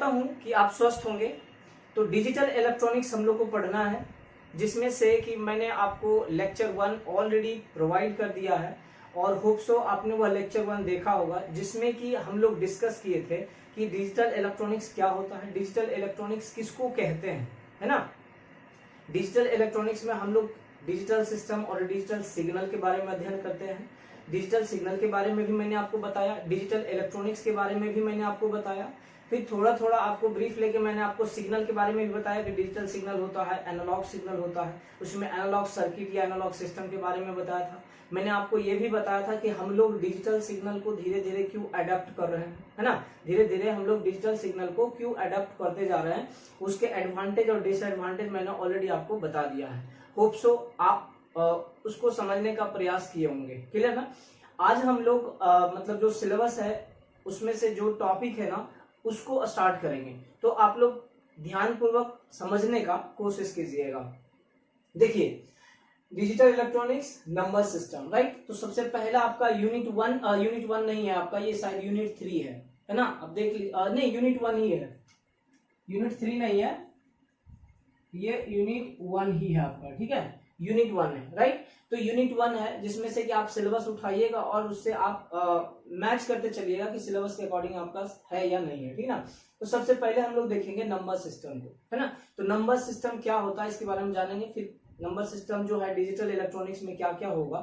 चाहता हूं कि आप स्वस्थ होंगे। तो डिजिटल इलेक्ट्रॉनिक्स हम लोग को पढ़ना है, जिसमें से कि मैंने आपको लेक्चर 1 ऑलरेडी प्रोवाइड कर दिया है और होप सो आपने वह लेक्चर 1 देखा होगा, जिसमें कि हम लोग डिस्कस किए थे कि डिजिटल इलेक्ट्रॉनिक्स क्या होता है, डिजिटल इलेक्ट्रॉनिक्स किसको कहते हैं, है ना। डिजिटल इलेक्ट्रॉनिक्स में हम लोग डिजिटल सिस्टम और डिजिटल सिग्नल के बारे में अध्ययन करते हैं। डिजिटल सिग्नल के बारे में भी मैंने आपको बताया, डिजिटल इलेक्ट्रॉनिक्स के बारे में भी मैंने आपको बताया। फिर थोड़ा थोड़ा आपको ब्रीफ लेके मैंने आपको सिग्नल के बारे में भी बताया कि डिजिटल सिग्नल होता है, एनालॉग सिग्नल होता है, उसमें एनालॉग सर्किट या एनालॉग सिस्टम के बारे में बताया था। मैंने आपको ये भी बताया था कि हम लोग डिजिटल सिग्नल को धीरे धीरे क्यों अडेप्ट कर रहे हैं, है ना। धीरे धीरे हम लोग डिजिटल सिग्नल को क्यों अडेप्ट करते जा रहे हैं, उसके एडवांटेज और डिसएडवांटेज मैंने ऑलरेडी आपको बता दिया है। होप सो आप उसको समझने का प्रयास किए होंगे। क्लियर ना। आज हम लोग मतलब जो सिलेबस है उसमें से जो टॉपिक है ना उसको स्टार्ट करेंगे, तो आप लोग ध्यानपूर्वक समझने का कोशिश कीजिएगा। देखिए, digital electronics number system, right. तो सबसे पहला आपका यूनिट 1 नहीं है आपका, ये शायद यूनिट 3 है ना। अब देख लीजिए, नहीं यूनिट 1 ही है, यूनिट 3 नहीं है, ये यूनिट 1 ही है आपका, ठीक है। यूनिट 1 है, राइट। तो यूनिट 1 है जिसमें से कि आप सिलेबस उठाइएगा और उससे आप मैच करते चलिएगा कि सिलेबस के अकॉर्डिंग आपका है या नहीं है, ठीक ना। तो सबसे पहले हम लोग देखेंगे नंबर सिस्टम को, है ना। तो नंबर सिस्टम क्या होता है इसके बारे में जानेंगे। फिर नंबर सिस्टम जो है डिजिटल इलेक्ट्रॉनिक्स में क्या क्या होगा,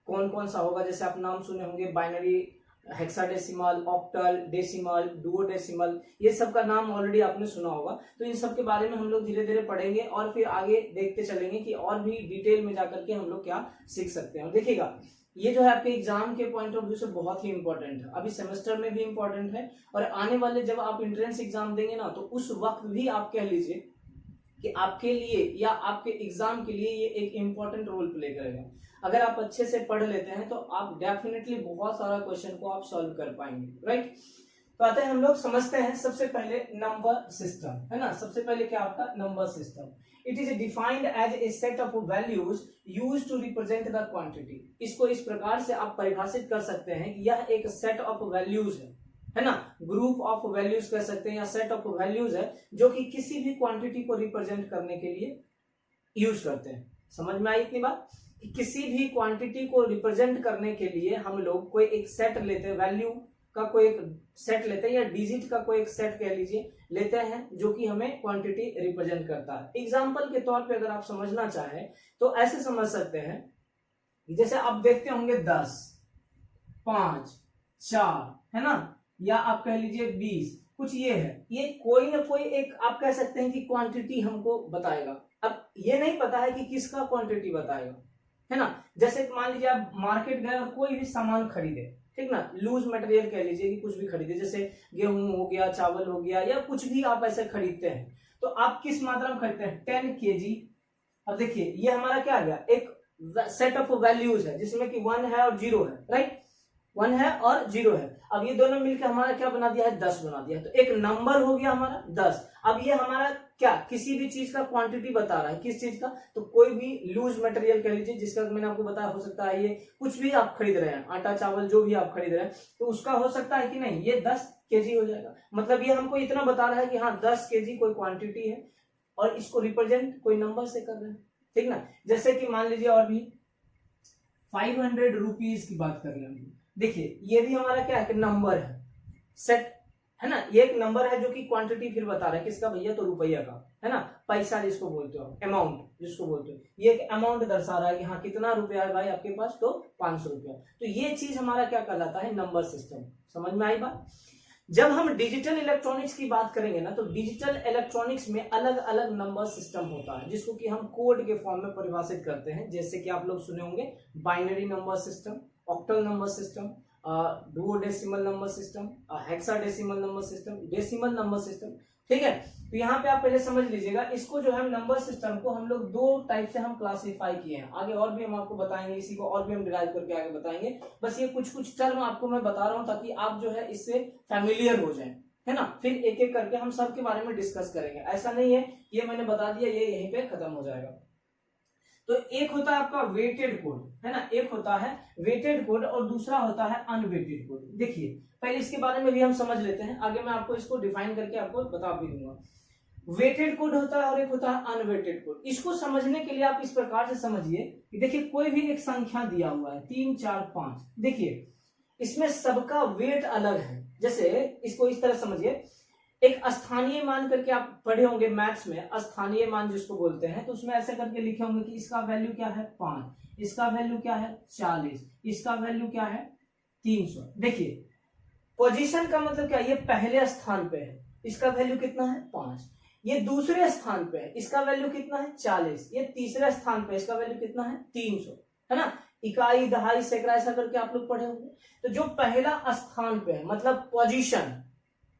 कौन कौन सा होगा। जैसे आप नाम सुने होंगे, बाइनरी, हेक्साडेसिमल, ऑक्टल, डेसिमल, डुओडेसिमल, ये सब का नाम ऑलरेडी आपने सुना होगा। तो इन सब के बारे में हम लोग धीरे धीरे पढ़ेंगे और फिर आगे देखते चलेंगे कि और भी डिटेल में जाकर के हम लोग क्या सीख सकते हैं। और देखिएगा, ये जो है आपके एग्जाम के पॉइंट ऑफ व्यू से बहुत ही इंपॉर्टेंट है, अभी सेमेस्टर में भी इंपॉर्टेंट है और आने वाले जब आप एंट्रेंस एग्जाम देंगे ना, तो उस वक्त भी आप कह लीजिए कि आपके लिए या आपके एग्जाम के लिए ये एक इंपॉर्टेंट रोल प्ले करेगा। अगर आप अच्छे से पढ़ लेते हैं तो आप डेफिनेटली बहुत सारा क्वेश्चन को आप सॉल्व कर पाएंगे, राइट। तो आते हैं हम लोग समझते हैं सबसे पहले नंबर सिस्टम, है ना। सबसे पहले क्या आपका number system, it is defined as a set of values use to represent the quantity. इसको इस प्रकार से आप परिभाषित कर सकते हैं कि यह एक सेट ऑफ वैल्यूज है ना, ग्रुप ऑफ वैल्यूज कह सकते हैं या सेट ऑफ वैल्यूज है जो कि किसी भी क्वांटिटी को रिप्रेजेंट करने के लिए यूज करते हैं। समझ में आई इतनी बात कि किसी भी क्वांटिटी को रिप्रेजेंट करने के लिए हम लोग कोई एक सेट लेते हैं, वैल्यू का कोई एक सेट लेते हैं या डिजिट का कोई एक सेट कह लीजिए लेते हैं जो कि हमें क्वांटिटी रिप्रेजेंट करता है। एग्जांपल के तौर पे अगर आप समझना चाहें तो ऐसे समझ सकते हैं, जैसे आप देखते होंगे 10, 5, 4, है ना, या आप कह लीजिए 20, कुछ ये है, ये कोई ना कोई एक आप कह सकते हैं कि क्वांटिटी हमको बताएगा। अब ये नहीं पता है कि किसका क्वांटिटी बताएगा, है ना। जैसे मान लीजिए आप मार्केट गए और कोई भी सामान खरीदे, ठीक ना, लूज मटेरियल कह लीजिए कि कुछ भी खरीदे, जैसे गेहूं हो गया, चावल हो गया या कुछ भी आप ऐसे खरीदते हैं, तो आप किस मात्रा में खरीदते हैं, 10 kg। अब देखिए ये हमारा क्या आ गया, एक सेट ऑफ वैल्यूज है जिसमें कि 1 है और 0 है, राइट। 1 है और 0 है। अब ये दोनों मिलकर हमारा क्या बना दिया है, 10 बना दिया। तो एक नंबर हो गया हमारा 10। अब ये हमारा क्या, किसी भी चीज का क्वांटिटी बता रहा है, किस चीज का, तो कोई भी लूज मटेरियल कह लीजिए जिसका मैंने आपको बताया, हो सकता है ये कुछ भी आप खरीद रहे हैं, आटा चावल जो भी आप खरीद रहे हैं, तो उसका हो सकता है कि नहीं ये 10 kg हो जाएगा। मतलब ये हमको इतना बता रहा है कि हाँ 10 kg कोई क्वांटिटी है और इसको रिप्रेजेंट कोई नंबर से कर रहे हैं, ठीक ना। जैसे कि मान लीजिए और भी 500 रुपीज की बात कर लेंगे, देखिए ये भी हमारा क्या है कि नंबर है, सेट है ना, ये एक नंबर है जो कि क्वांटिटी फिर बता रहा है किसका भैया, तो रुपया का, है ना, पैसा जिसको बोलते हो, अमाउंट जिसको बोलते हो, ये एक अमाउंट दर्शा रहा है कि हाँ कितना रुपया है भाई आपके पास, तो 500 रुपया। तो ये चीज हमारा क्या कहलाता है, नंबर सिस्टम। समझ में आई बात। जब हम डिजिटल इलेक्ट्रॉनिक्स की बात करेंगे ना, तो डिजिटल इलेक्ट्रॉनिक्स में अलग अलग नंबर सिस्टम होता है जिसको कि हम कोड के फॉर्म में परिभाषित करते हैं। जैसे कि आप लोग सुने होंगे binary number system, octal number system, duodecimal number system, hexadecimal number system, decimal number system, ठीक है। तो यहाँ पे आप पहले समझ लीजिएगा, इसको जो है नंबर सिस्टम को हम लोग 2 टाइप से हम क्लासिफाई किए हैं। आगे और भी हम आपको बताएंगे, इसी को और भी हम डिराइव करके आगे बताएंगे। बस ये कुछ कुछ टर्म आपको मैं बता रहा हूं ताकि आप जो है इससे फैमिलियर हो जाएं, है ना। फिर एक एक करके हम सब के बारे में डिस्कस करेंगे। ऐसा नहीं है ये मैंने बता दिया ये यहीं पे खत्म हो जाएगा। तो एक होता है आपका वेटेड कोड, है ना, एक होता है वेटेड कोड और दूसरा होता है अनवेटेड कोड। देखिए पहले इसके बारे में भी हम समझ लेते हैं, आगे मैं आपको इसको डिफाइन करके आपको बता भी दूंगा। वेटेड कोड होता है और एक होता है अनवेटेड कोड। इसको समझने के लिए आप इस प्रकार से समझिए कि देखिए कोई भी एक संख्या दिया हुआ है 3 4 5, देखिए इसमें सबका वेट अलग है। जैसे इसको इस तरह समझिए, एक स्थानीय मान करके आप पढ़े होंगे मैथ्स में, स्थानीय मान जिसको बोलते हैं, तो उसमें ऐसे करके लिखे होंगे कि इसका वैल्यू क्या है 5, इसका वैल्यू क्या है 40, इसका वैल्यू क्या है 300। देखिए पोजीशन का मतलब क्या, ये पहले स्थान पे है, इसका वैल्यू कितना है 5, ये दूसरे स्थान पे है, इसका वैल्यू कितना है 40, ये तीसरे स्थान पे, इसका वैल्यू कितना है 300, है ना, इकाई दहाई सैकड़ा ऐसा करके आप लोग पढ़े होंगे। तो जो पहला स्थान पे है मतलब पोजीशन,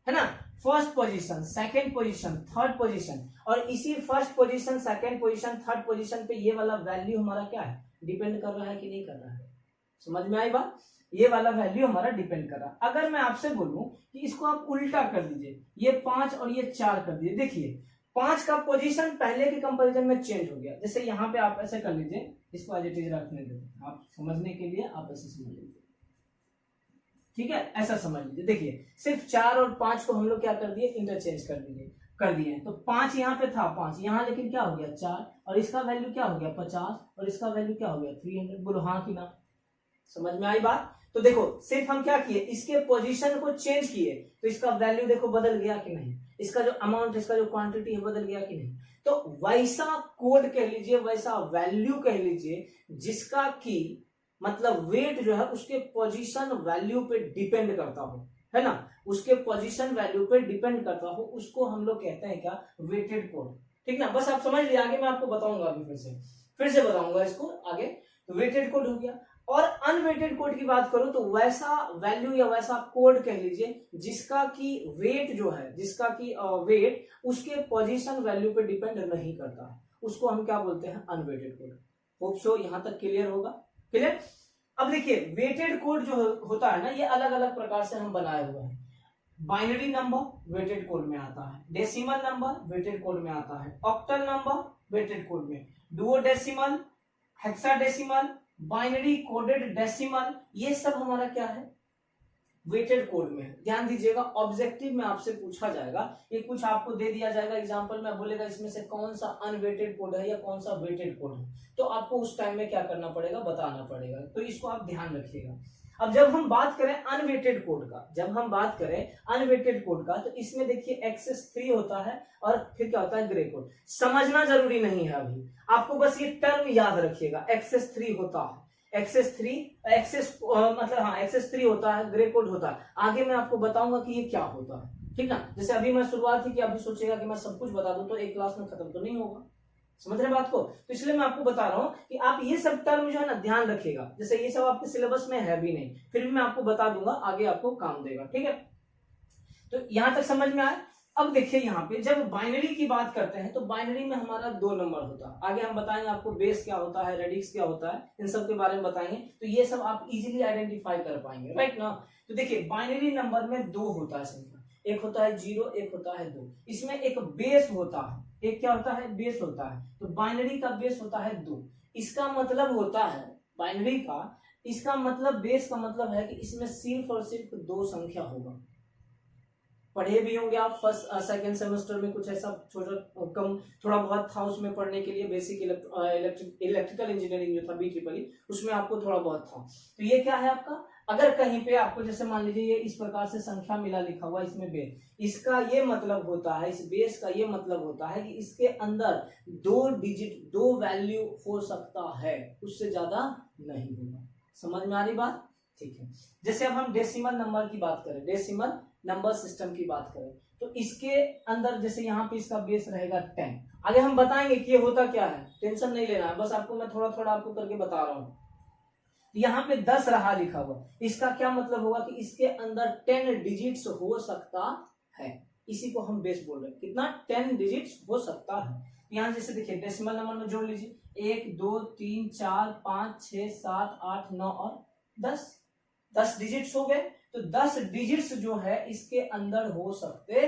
है ना, first position, second position, third position, और इसी first position, second position, third position पे ये वाला वैल्यू हमारा क्या है, डिपेंड कर रहा है कि नहीं कर रहा है। समझ में आई बात, ये वाला वैल्यू हमारा डिपेंड कर रहा है। अगर मैं आपसे बोलूं कि इसको आप उल्टा कर दीजिए, ये 5 और ये 4 कर दीजिए, देखिए 5 का पोजीशन पहले के कंपैरिजन में चेंज हो गया। जैसे यहाँ पे आप ऐसे कर लीजिए, इसको एज इट इज रखने देते, आप समझने के लिए आप ऐसे समझ लीजिए, ठीक है, ऐसा समझ लीजिए। देखिए सिर्फ 4 और 5 को हम लोग क्या कर दिए, इंटरचेंज कर दिए। तो 5 यहाँ पे था 5, यहाँ लेकिन क्या हो गया 4, और इसका वैल्यू क्या हो गया 50, और इसका वैल्यू क्या हो गया 300। बोलो हाँ कि ना, समझ में आई बात। तो देखो सिर्फ हम क्या किए, इसके पोजीशन को चेंज किए, तो इसका वैल्यू देखो बदल गया कि नहीं, इसका जो अमाउंट, इसका जो क्वांटिटी है बदल गया कि नहीं। तो वैसा कोड कह लीजिए, वैसा वैल्यू कह लीजिए जिसका की मतलब वेट जो है उसके पोजीशन वैल्यू पे डिपेंड करता हो, है ना, उसके पोजीशन वैल्यू पे डिपेंड करता हो, उसको हम लोग कहते हैं क्या, वेटेड कोड। ठीक ना, बस आप समझ लिया, आगे मैं आपको बताऊंगा, अभी फिर से बताऊंगा इसको आगे। तो वेटेड कोड हो गया। और अनवेटेड कोड की बात करूं तो वैसा वैल्यू या वैसा कोड कह लीजिए जिसका की वेट जो है, जिसका की वेट उसके पोजीशन वैल्यू पे डिपेंड नहीं करता है, उसको हम क्या बोलते हैं, अनवेटेड कोड। होप सो यहां तक क्लियर होगा। क्लियर। अब देखिए वेटेड कोड जो होता है ना, ये अलग अलग प्रकार से हम बनाए हुए हैं। बाइनरी नंबर वेटेड कोड में आता है, डेसिमल नंबर वेटेड कोड में आता है, ऑक्टल नंबर वेटेड कोड में, डुओडेसिमल, हेक्साडेसिमल, बाइनरी कोडेड डेसिमल, ये सब हमारा क्या है, वेटेड कोड में है। ध्यान दीजिएगा, ऑब्जेक्टिव में आपसे पूछा जाएगा, ये कुछ आपको दे दिया जाएगा एग्जांपल में, बोलेगा इसमें से कौन सा अनवेटेड कोड है या कौन सा वेटेड कोड है, तो आपको उस टाइम में क्या करना पड़ेगा, बताना पड़ेगा। तो इसको आप ध्यान रखिएगा। अब जब हम बात करें अनवेटेड कोड का, तो इसमें देखिए एक्सेस 3 होता है और फिर क्या होता है, ग्रे कोड। समझना जरूरी नहीं है अभी, आपको बस ये टर्म याद रखिएगा, एक्सेस 3 होता है, एक्सेस 3 होता है, ग्रे कोड होता है। आगे मैं आपको बताऊंगा कि ये क्या होता है, ठीक ना। जैसे अभी मैं शुरुआत थी कि अभी सोचेगा कि मैं सब कुछ बता दूं तो एक क्लास में खत्म तो नहीं होगा, समझ रहे बात को। तो इसलिए मैं आपको बता रहा हूं कि आप ये सब टर्म जो है ना ध्यान रखिएगा। जैसे ये सब आपके सिलेबस में है भी नहीं, फिर भी मैं आपको बता दूंगा, आगे आपको काम देगा, ठीक है। तो यहां तक समझ में आया। अब देखिए यहाँ पे जब बाइनरी की बात करते हैं तो बाइनरी में हमारा 2 नंबर होता है। आगे हम बताएंगे आपको बेस क्या होता है, रेडिक्स क्या होता है, इन सब के बारे में बताएंगे, तो ये सब आप इजीली आइडेंटिफाई कर पाएंगे, राइट ना। तो देखिए बाइनरी नंबर में 2 होता है संख्या, एक होता है 0, एक होता है 2। इसमें एक बेस होता है, एक क्या होता है, बेस होता है। तो बाइनरी का बेस होता है 2। इसका मतलब होता है बाइनरी का, इसका मतलब बेस का मतलब है कि इसमें सिर्फ और सिर्फ 2 संख्या होगा। पढ़े भी होंगे आप फर्स्ट सेकंड सेमेस्टर में, कुछ ऐसा थोड़ा बहुत था उसमें पढ़ने के लिए, बेसिक इलेक्ट्रिकल इंजीनियरिंग जो था BEEE, उसमें आपको थोड़ा बहुत था। तो ये क्या है आपका, अगर कहीं पे आपको जैसे मान लीजिए ये इस प्रकार से संख्या मिला लिखा हुआ, इसमें बेस, इसका ये मतलब होता है, इस बेस का ये मतलब होता है कि इसके अंदर 2 डिजिट 2 वैल्यू हो सकता है, उससे ज्यादा नहीं होगा। समझ में आ रही बात, ठीक है। जैसे अब हम डेसिमल नंबर की बात करें, डेसिमल नंबर सिस्टम की बात करें, तो इसके अंदर जैसे यहाँ पे इसका बेस रहेगा 10। आगे हम बताएंगे कि ये होता क्या है, टेंशन नहीं लेना है, बस आपको मैं थोड़ा थोड़ा आपको करके बता रहा हूँ। यहाँ पे 10 रहा लिखा हुआ, इसका क्या मतलब होगा कि इसके अंदर 10 डिजिट्स हो सकता है, इसी को हम बेस बोल रहे हैं। कितना, 10 डिजिट्स हो सकता है। यहाँ जैसे देखिए डेसिमल नंबर में जोड़ लीजिए, 1 2 3 4 5 6 7 8 9 और 10 डिजिट्स हो गए। तो 10 डिजिट्स जो है इसके अंदर हो सकते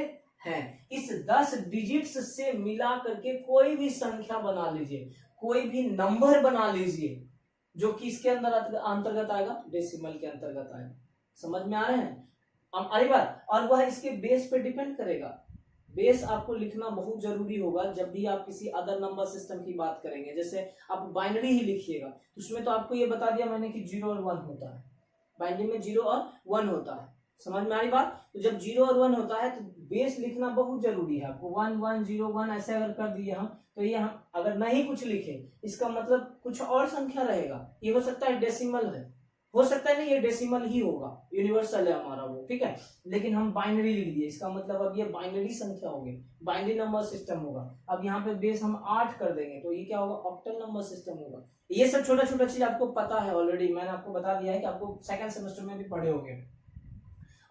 हैं। इस 10 डिजिट्स से मिला करके कोई भी संख्या बना लीजिए, कोई भी नंबर बना लीजिए जो कि इसके अंतर्गत आएगा, डेसिमल के अंतर्गत आएगा। समझ में आ रहे हैं? अरे बात, और वह इसके बेस पे डिपेंड करेगा। बेस आपको लिखना बहुत जरूरी होगा जब भी आप किसी अदर नंबर सिस्टम की बात करेंगे। जैसे आप बाइनरी ही लिखिएगा तो उसमें तो आपको ये बता दिया मैंने कि 0 और 1 होता है, बाइनरी में 0 और 1 होता है। समझ में आ रही बात? तो जब 0 और 1 होता है तो बेस लिखना बहुत जरूरी है आपको। 1 1 0 1 ऐसे अगर कर दिए हम तो ये हम अगर नहीं कुछ लिखे इसका मतलब कुछ और संख्या रहेगा। ये हो सकता है डेसिमल है, हो सकता है नहीं ये डेसिमल ही होगा, यूनिवर्सल है हमारा वो, ठीक है। लेकिन हम बाइनरी लिख दिए, इसका मतलब अब ये बाइनरी संख्या होगी, बाइनरी नंबर सिस्टम होगा। अब यहाँ पे बेस हम 8 कर देंगे तो ये क्या होगा? ऑक्टल नंबर सिस्टम होगा। ये सब छोटा छोटा चीज आपको पता है ऑलरेडी, मैंने आपको बता दिया है कि आपको सेकंड सेमेस्टर में भी पढ़े होंगे।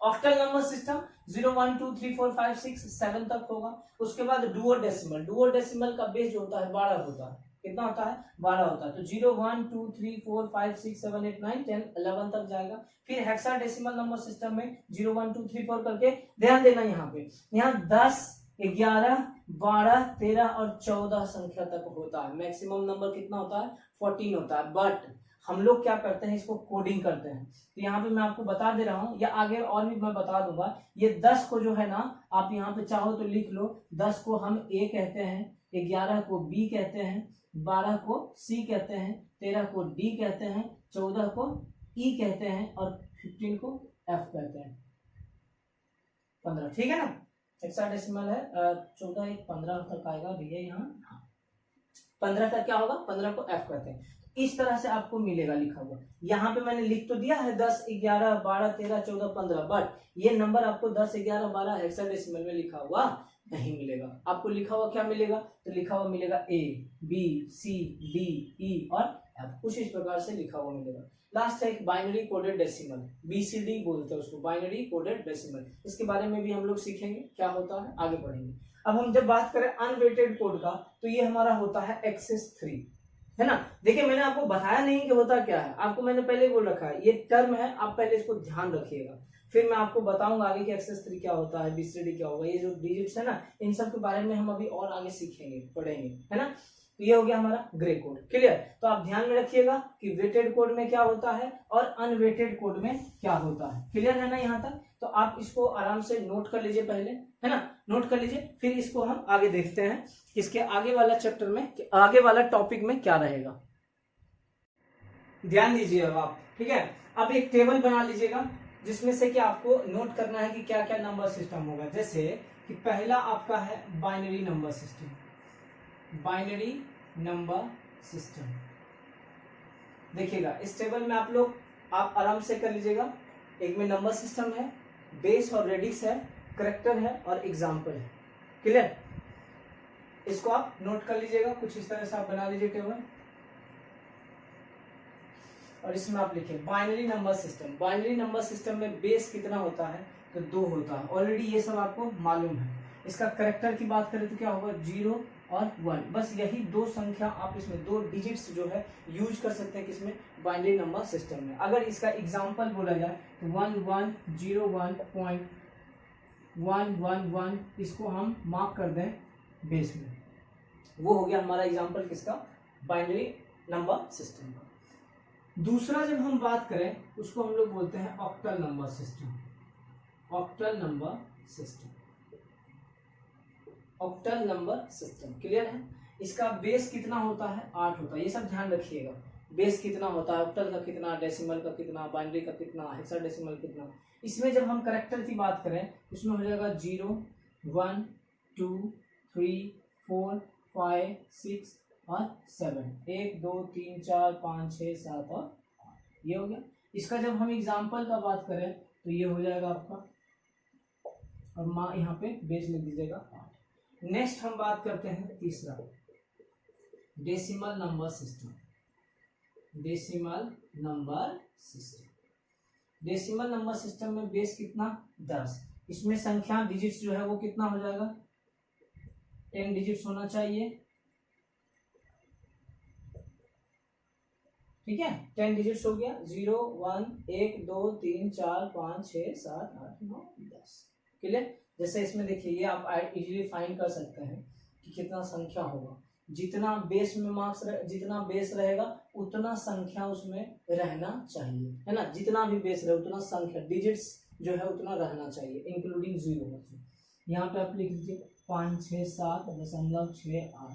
ऑक्टल नंबर सिस्टम 0 1 2 3 4 5 6 7 तक होगा। उसके बाद डुअल डेसिमल, डुअल डेसिमल का बेस जो होता है 12 होता है। कितना होता है? 12 होता है। तो 0 1 2 3 4 5 6 7 8 9 10 11 तक जाएगा। फिर हेक्साडेसिमल नंबर सिस्टम में 0 1 2 3 4 करके ध्यान देना यहाँ पे, यहाँ 10 11 12 13 और 14 संख्या तक होता है। मैक्सिमम नंबर कितना होता है? 14 होता है। बट हम लोग क्या करते हैं, इसको कोडिंग करते हैं। तो यहाँ पे मैं आपको बता दे रहा हूँ, या आगे और भी मैं बता दूंगा। ये 10 को जो है ना, आप यहाँ पे चाहो तो लिख लो, 10 को हम ए कहते हैं, 11 को बी कहते हैं, 12 को सी कहते हैं, 13 को डी कहते हैं, 14 को ई कहते हैं और 15 को एफ कहते हैं, 15। ठीक है ना? हेक्साडेसिमल है, 14 1 15 तक आएगा भैया यहाँ। 15 तक क्या होगा? 15 को एफ कहते हैं। इस तरह से आपको मिलेगा लिखा हुआ। यहाँ पे मैंने लिख तो दिया है 10 11 12 13 14 15, बट ये नंबर आपको 10 11 12 हेक्साडेसिमल में लिखा हुआ नहीं मिलेगा। आपको लिखा हुआ क्या मिलेगा? तो लिखा हुआ मिलेगा A B C D E और एफ, कुछ इस प्रकार से लिखा हुआ मिलेगा। लास्ट है एक बाइनरी कोडेड डेसिमल, बीसीडी बोलते हैं उसको, बाइनरी कोडेड डेसिमल। इसके बारे में भी हम लोग सीखेंगे क्या होता है, आगे बढ़ेंगे। अब हम जब बात करें अनवेटेड कोड का तो ये हमारा होता है एक्सेस 3, है ना। देखिए मैंने आपको बताया नहीं कि होता क्या है, आपको मैंने पहले ही बोल रखा है, ये टर्म है, आप पहले इसको ध्यान रखिएगा। फिर मैं आपको बताऊंगा आगे कि एक्सेस 3 क्या होता है, बीसीडी क्या होगा, ये जो डिजिट्स है ना, इन सब के बारे में हम अभी और आगे सीखेंगे, पढ़ेंगे, है ना। तो ये हो गया हमारा ग्रे कोड, क्लियर। तो आप ध्यान में रखिएगा कि वेटेड कोड में क्या होता है और अनवेटेड कोड में क्या होता है, क्लियर है ना यहाँ तक। तो आप इसको आराम से नोट कर लीजिए पहले, है ना, नोट कर लीजिए। फिर इसको हम आगे देखते हैं इसके आगे वाला चैप्टर में, आगे वाला टॉपिक में क्या रहेगा। ध्यान दीजिए अब आप, ठीक है। अब एक टेबल बना लीजिएगा जिसमें से कि आपको नोट करना है कि क्या क्या नंबर सिस्टम होगा। जैसे कि पहला आपका है binary number system, binary number system. देखिएगा इस टेबल में आप लोग आप आराम से कर लीजिएगा। एक में नंबर सिस्टम है, बेस और रेडिक्स है, करैक्टर है और एग्जाम्पल है, क्लियर। इसको आप नोट कर लीजिएगा, कुछ इस तरह से आप बना लीजिए टेबल। और इसमें आप लिखिए binary number system. Binary number system में बेस कितना होता है? तो 2 होता है, ऑलरेडी ये सब आपको मालूम है। इसका करैक्टर की बात करें तो क्या होगा? 0 और 1, बस यही 2 संख्या आप इसमें 2 डिजिट्स जो है यूज कर सकते हैं किसमें? बाइनरी नंबर सिस्टम में। अगर इसका एग्जांपल बोला जाए तो 1101.111, इसको हम मार्क कर दें बेस में, वो हो गया हमारा एग्जांपल किसका? बाइनरी नंबर सिस्टम का। दूसरा जब हम बात करें उसको हम लोग बोलते हैं octal number system, octal number system, octal number system, clear है। इसका बेस कितना होता है? 8 होता है। ये सब ध्यान रखिएगा, बेस कितना होता है, ऑक्टल का कितना, डेसिमल का कितना, बाइनरी का कितना, हेक्साडेसिमल कितना। इसमें जब हम करैक्टर की बात करें उसमें हो जाएगा 0 1 2 3 4 5 6 और 7, 1 2 3 4 5 6 7 और 8, ये हो गया। इसका जब हम एग्जाम्पल का बात करें तो ये हो जाएगा आपका, और माँ यहाँ पे बेस लिख दीजिएगा 8। नेक्स्ट हम बात करते हैं तीसरा, decimal number system, decimal number system. Decimal number system में बेस कितना? 10। इसमें संख्या डिजिट्स जो है वो कितना हो जाएगा? 10 डिजिट्स होना चाहिए, ठीक है। 10 डिजिट्स हो गया, 0 1 1 2 3 4 5 6 7 8 9 10, क्लियर। जैसे इसमें देखिए ये आप इजीली फाइंड कर सकते हैं कि कितना संख्या होगा। जितना बेस में मार्क्स जितना बेस रहेगा उतना संख्या उसमें रहना चाहिए, है ना। जितना भी बेस रहे उतना संख्या डिजिट्स जो है उतना रहना चाहिए, इंक्लूडिंग 0। यहाँ पे आप लिख दीजिए 567.68,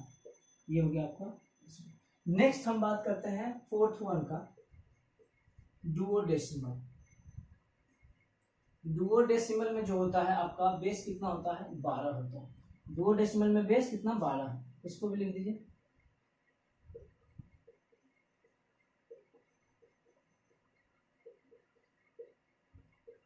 ये हो गया आपका। नेक्स्ट हम बात करते हैं 4th वन का, डुओडेसिमल। डुओडेसिमल में जो होता है आपका बेस कितना होता है, 12 होता है। डुओडेसिमल में बेस कितना, 12 है। इसको भी लिख दीजिए।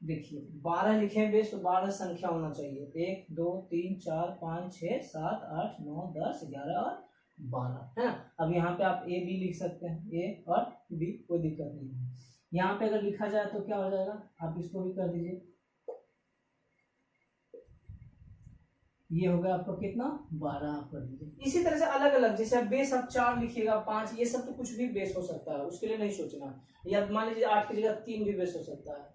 देखिए 12 लिखे हैं बेस, तो 12 संख्या होना चाहिए, 1 2 3 4 5 6 7 8 9 10 11 और 12, है ना। अब यहाँ पे आप ए बी लिख सकते हैं, ए और बी, कोई दिक्कत नहीं है। यहाँ पे अगर लिखा जाए तो क्या हो जाएगा, आप इसको भी कर दीजिए। ये हो गया आपका कितना, 12 आप कर दीजिए। इसी तरह से अलग अलग, जैसे आप बेस आप 4 लिखिएगा, 5, ये सब तो कुछ भी बेस हो सकता है, उसके लिए नहीं सोचना। या मान लीजिए 8 की जगह 3 भी बेस हो सकता है,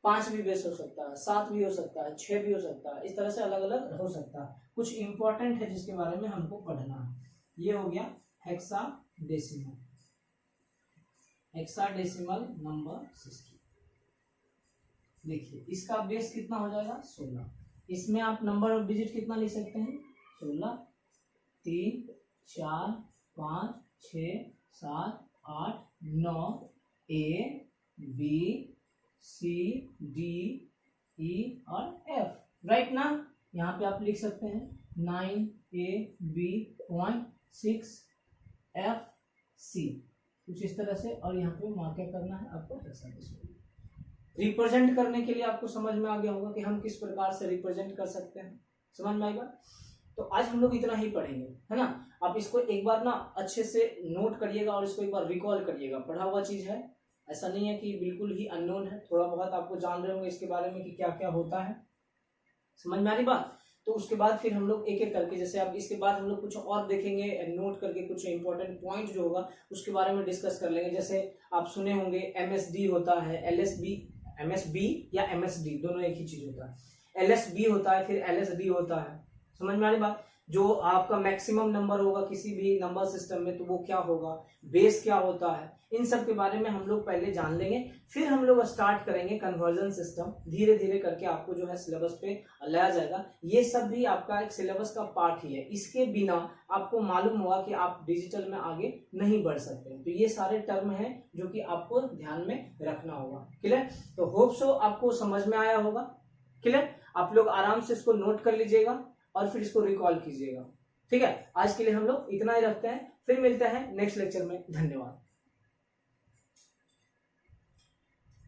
5 भी बेस हो सकता है, 7 भी हो सकता है, 6 भी हो सकता है। इस तरह से अलग अलग हो सकता है। कुछ इंपॉर्टेंट है जिसके बारे में हमको पढ़ना है। ये हो गया हेक्साडेसिमल, हेक्साडेसिमल नंबर सिस्टम। देखिए इसका बेस कितना हो जाएगा, 16। इसमें आप नंबर ऑफ डिजिट कितना लिख सकते हैं, 16, 3 4 5 6 7 8 9 A B C D E और एफ, राइट ना। यहाँ पे आप लिख सकते हैं 9 A B point 6 F C, कुछ इस तरह से। और यहाँ पे वहाँ क्या करना है आपको, हेक्साडेसिमल रिप्रेजेंट करने के लिए आपको समझ में आ गया होगा कि हम किस प्रकार से रिप्रेजेंट कर सकते हैं, समझ में आएगा। तो आज हम लोग इतना ही पढ़ेंगे, है ना। आप इसको एक बार ना अच्छे से नोट करिएगा और इसको एक बार रिकॉल करिएगा। पढ़ा हुआ चीज है, ऐसा नहीं है कि बिल्कुल ही अननोन है, थोड़ा बहुत आपको जान रहे होंगे इसके बारे में कि क्या क्या होता है, समझ में आ रही बात। तो उसके बाद फिर हम लोग एक एक करके, जैसे अब इसके बाद हम लोग कुछ और देखेंगे, नोट करके कुछ इंपॉर्टेंट पॉइंट जो होगा उसके बारे में डिस्कस कर लेंगे। जैसे आप सुने होंगे MSD होता है, LSB, MSB या MSD दोनों एक ही चीज होता है। LSB होता है, फिर LSD होता है, समझ में आ रही बात। जो आपका मैक्सिमम नंबर होगा किसी भी नंबर सिस्टम में तो वो क्या होगा, बेस क्या होता है, इन सब के बारे में हम लोग पहले जान लेंगे। फिर हम लोग स्टार्ट करेंगे कन्वर्जन सिस्टम, धीरे धीरे करके आपको जो है सिलेबस पे लाया जाएगा। ये सब भी आपका एक सिलेबस का पार्ट ही है, इसके बिना आपको मालूम होगा कि आप डिजिटल में आगे नहीं बढ़ सकते। तो ये सारे टर्म हैं जो कि आपको ध्यान में रखना होगा, क्लियर। तो होप सो आपको समझ में आया होगा, क्लियर। आप लोग आराम से इसको नोट कर लीजिएगा और फिर इसको रिकॉल कीजिएगा, ठीक है। आज के लिए हम लोग इतना ही रखते हैं, फिर मिलते हैं नेक्स्ट लेक्चर में। धन्यवाद।